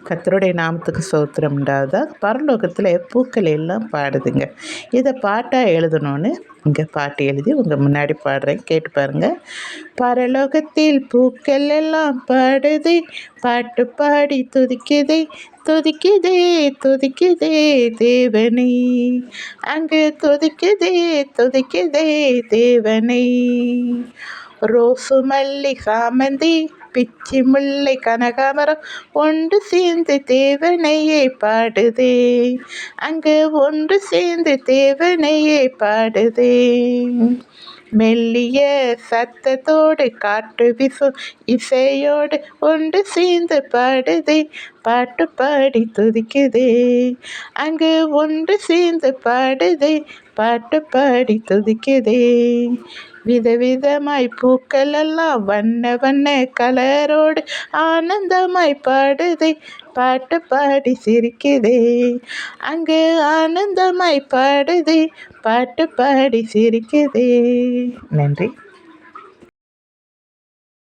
கர்த்தருடைய நாமத்துக்கு ஸ்தோத்திரம் உண்டாவதா. பரலோகத்தில் பூக்கள் எல்லாம் பாடுதுங்க. இதை பாட்டாக எழுதணும்னு இங்கே பாட்டு எழுதி உங்கள் முன்னாடி பாடுறேன், கேட்டு பாருங்க. பரலோகத்தில் பூக்கள் எல்லாம் பாடுதே, பாட்டு பாடி துதிக்குதே, துதிக்குதே துதிக்குதே தேவனை. அங்கு துதிக்குதே துதிக்குதே தேவனை. ரோசு மல்லி சாமந்தி பிச்சி முல்லை கனகாமரம் ஒன்று சேர்ந்து தேவனையே பாடுதே. அங்கு ஒன்று சேர்ந்து தேவனையே பாடுதே. மெல்லிய சத்தத்தோடு காற்று வீசும் இசையோடு ஒன்று சேர்ந்து பாடுதே, பாட்டு பாடி துதிக்குதே. அங்கு ஒன்று சேர்ந்து பாடுதே, பாட்டு பாடி துதிக்குதே. விதவிதமாய் பூக்கள் எல்லாம் வண்ண வண்ண கலரோடு ஆனந்தமாய் பாடுதே, பாட்டு பாடி சிரிக்குதே. அங்கு ஆனந்தமாய் பாடுதே, பாட்டு பாடி சிரிக்குதே. நன்றி.